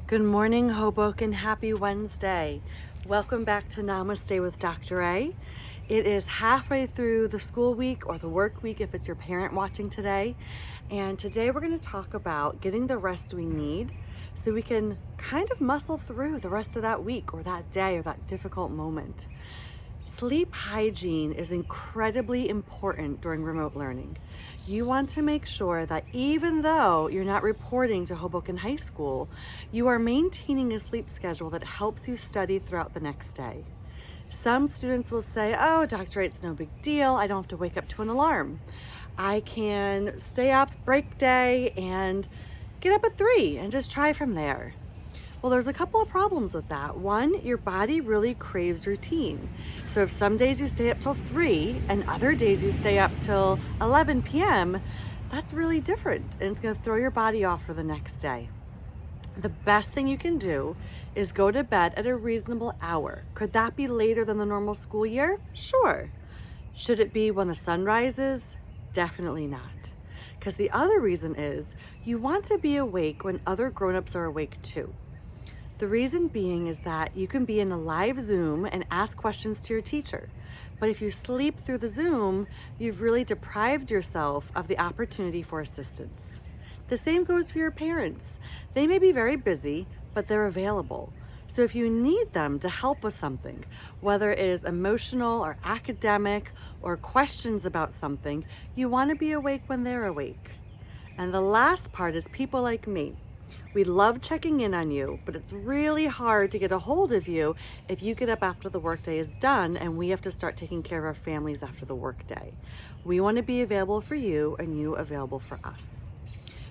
Good morning, Hoboken. Happy Wednesday. Welcome back to Namaste with Dr. A. It is halfway through the school week or the work week if it's your parent watching today. And today we're going to talk about getting the rest we need so we can kind of muscle through the rest of that week or that day or that difficult moment. Sleep hygiene is incredibly important during remote learning. You want to make sure that even though you're not reporting to Hoboken High School, you are maintaining a sleep schedule that helps you study throughout the next day. Some students will say, oh, Dr. A, it's no big deal. I don't have to wake up to an alarm. I can stay up, break day, and get up at 3 and just try from there. Well, there's a couple of problems with that. One, your body really craves routine. So if some days you stay up till 3 and other days you stay up till 11 p.m., that's really different and it's going to throw your body off for the next day. The best thing you can do is go to bed at a reasonable hour. Could that be later than the normal school year? Sure. Should it be when the sun rises? Definitely not. Because the other reason is you want to be awake when other grown-ups are awake too. The reason being is that you can be in a live Zoom and ask questions to your teacher. But if you sleep through the Zoom, you've really deprived yourself of the opportunity for assistance. The same goes for your parents. They may be very busy, but they're available. So if you need them to help with something, whether it is emotional or academic or questions about something, you want to be awake when they're awake. And the last part is people like me. We love checking in on you, but it's really hard to get a hold of you if you get up after the workday is done and we have to start taking care of our families after the workday. We want to be available for you and you available for us.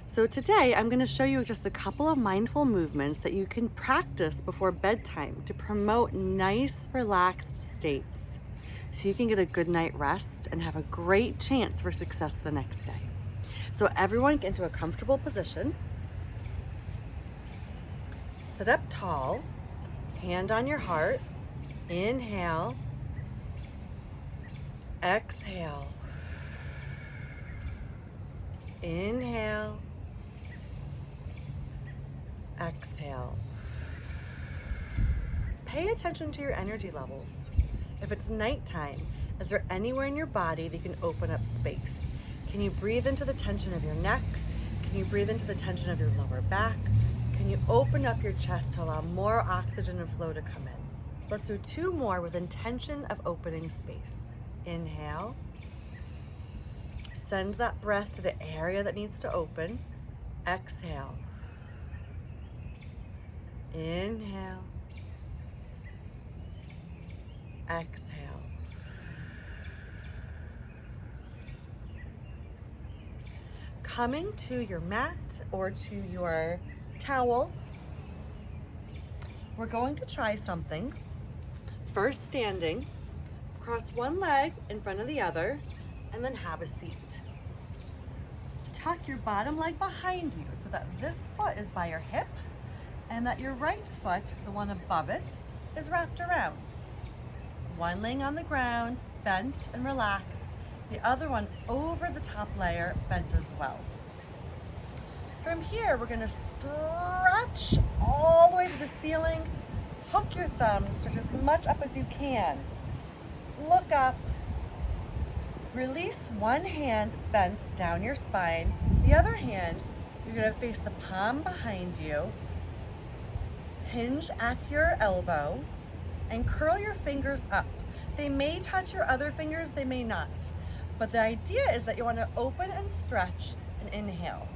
So today I'm going to show you just a couple of mindful movements that you can practice before bedtime to promote nice, relaxed states so you can get a good night rest and have a great chance for success the next day. So everyone get into a comfortable position. Sit up tall, hand on your heart, inhale, exhale, inhale, exhale. Pay attention to your energy levels. If it's nighttime, is there anywhere in your body that you can open up space? Can you breathe into the tension of your neck? Can you breathe into the tension of your lower back? Can you open up your chest to allow more oxygen and flow to come in? Let's do 2 more with intention of opening space. Inhale. Send that breath to the area that needs to open. Exhale. Inhale. Exhale. Coming to your mat or to your towel, we're going to try something. First standing, cross one leg in front of the other, and then have a seat. Tuck your bottom leg behind you so that this foot is by your hip and that your right foot, the one above it, is wrapped around. One laying on the ground, bent and relaxed, the other one over the top layer, bent as well. From here, we're going to stretch all the way to the ceiling. Hook your thumbs, stretch as much up as you can. Look up. Release one hand bent down your spine. The other hand, you're going to face the palm behind you. Hinge at your elbow and curl your fingers up. They may touch your other fingers, they may not. But the idea is that you want to open and stretch and inhale.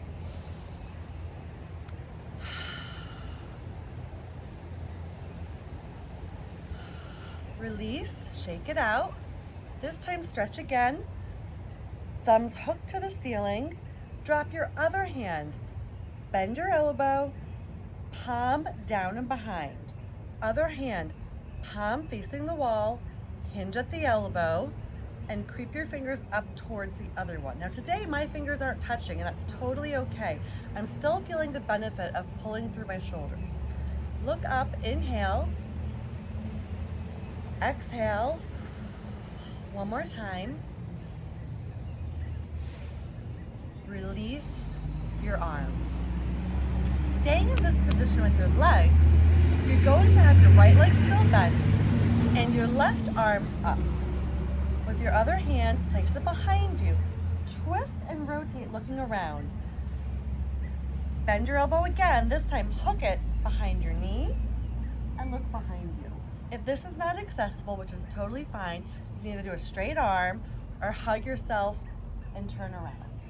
Release, shake it out. This time stretch again. Thumbs hooked to the ceiling. Drop your other hand. Bend your elbow, palm down and behind. Other hand, palm facing the wall, hinge at the elbow, and creep your fingers up towards the other one. Now today my fingers aren't touching and that's totally okay. I'm still feeling the benefit of pulling through my shoulders. Look up, inhale. Exhale. One more time. Release your arms. staying in this position with your legs, you're going to have your right leg still bent and your left arm up. With your other hand, place it behind you. Twist and rotate looking around. Bend your elbow again. This time, hook it behind your knee and look behind you. If this is not accessible, which is totally fine, you can either do a straight arm or hug yourself and turn around.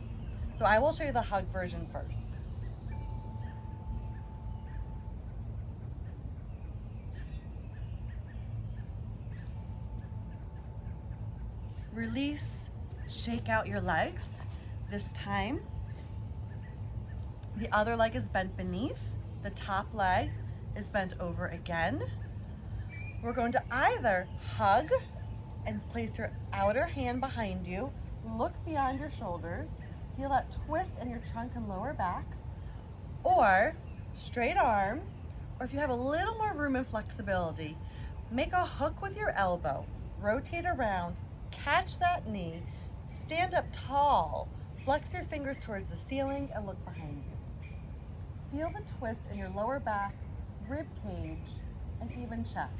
So I will show you the hug version first. Release, shake out your legs. This time, the other leg is bent beneath. The top leg is bent over again. We're going to either hug and place your outer hand behind you, look beyond your shoulders, feel that twist in your trunk and lower back, or straight arm, or if you have a little more room and flexibility, make a hook with your elbow, rotate around, catch that knee, stand up tall, flex your fingers towards the ceiling and look behind you. Feel the twist in your lower back, rib cage, and even chest.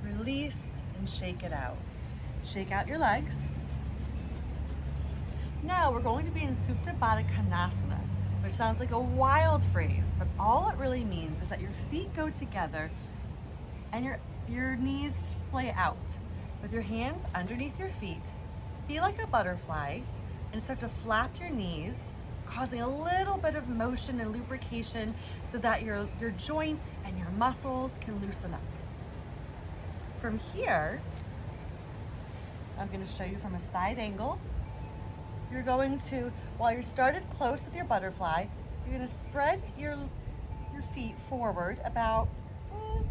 Release and shake it out. Shake out your legs. Now we're going to be in Supta Baddha Konasana, which sounds like a wild phrase, but all it really means is that your feet go together and your knees splay out. With your hands underneath your feet, be like a butterfly and start to flap your knees, causing a little bit of motion and lubrication so that your joints and your muscles can loosen up. From here, I'm going to show you from a side angle. You're going to, while you're started close with your butterfly, you're going to spread your feet forward about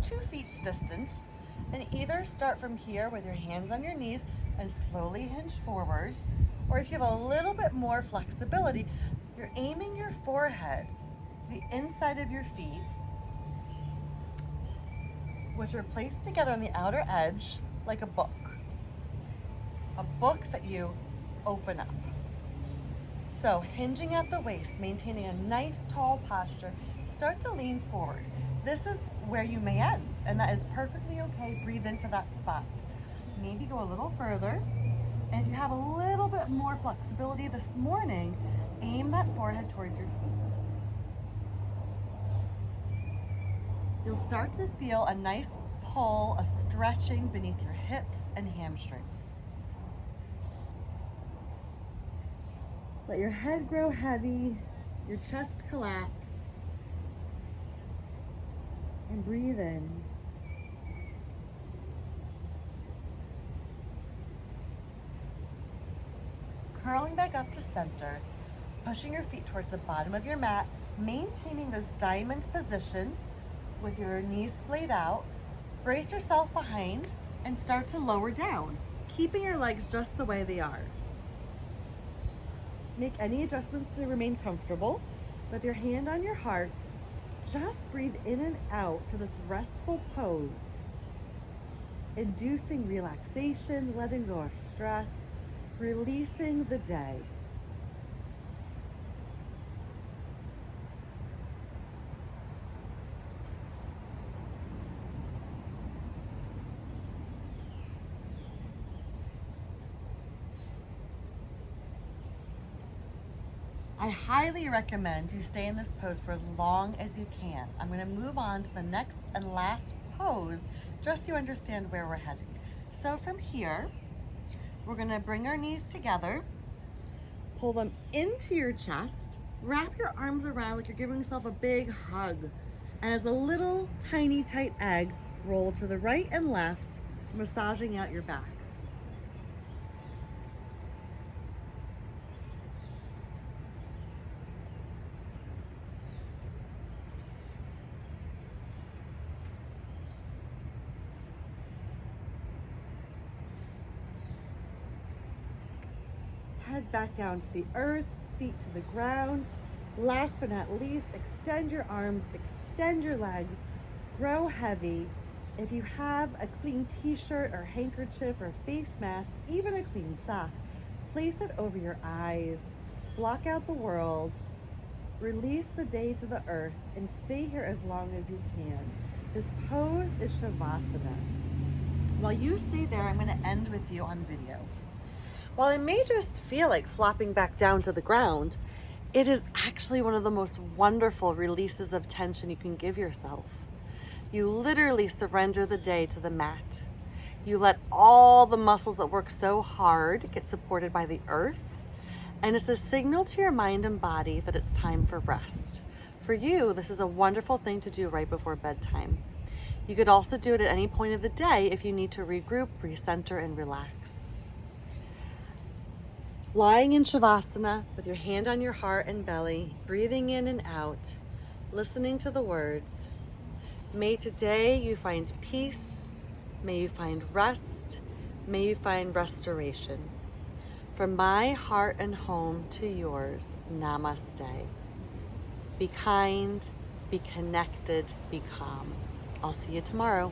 2 feet distance, and either start from here with your hands on your knees and slowly hinge forward, or if you have a little bit more flexibility, you're aiming your forehead to the inside of your feet, which are placed together on the outer edge like a book that you open up. So hinging at the waist, maintaining a nice tall posture, start to lean forward. This is where you may end, and that is perfectly okay. Breathe into that spot. Maybe go a little further, and if you have a little bit more flexibility this morning, aim that forehead towards your feet. You'll start to feel a nice pull, a stretching beneath your hips and hamstrings. Let your head grow heavy, your chest collapse, and breathe in. Curling back up to center, pushing your feet towards the bottom of your mat, maintaining this diamond position with your knees splayed out. Brace yourself behind and start to lower down, keeping your legs just the way they are. Make any adjustments to remain comfortable. With your hand on your heart, just breathe in and out to this restful pose, inducing relaxation, letting go of stress, releasing the day. I highly recommend you stay in this pose for as long as you can. I'm going to move on to the next and last pose just so you understand where we're heading. So from here, we're going to bring our knees together, pull them into your chest, wrap your arms around like you're giving yourself a big hug, and as a little tiny tight egg, roll to the right and left, massaging out your back. Head back down to the earth, feet to the ground. Last but not least, extend your arms, extend your legs, grow heavy. If you have a clean t-shirt or handkerchief or face mask, even a clean sock, place it over your eyes, block out the world, release the day to the earth, and stay here as long as you can. This pose is Shavasana. While you stay there, I'm going to end with you on video. While it may just feel like flopping back down to the ground, it is actually one of the most wonderful releases of tension you can give yourself. You literally surrender the day to the mat. You let all the muscles that work so hard get supported by the earth, and it's a signal to your mind and body that it's time for rest. For you, this is a wonderful thing to do right before bedtime. You could also do it at any point of the day if you need to regroup, recenter, and relax. Lying in Shavasana with your hand on your heart and belly, breathing in and out, listening to the words. May today you find peace, may you find rest, may you find restoration. From my heart and home to yours, Namaste. Be kind, be connected, be calm. I'll see you tomorrow.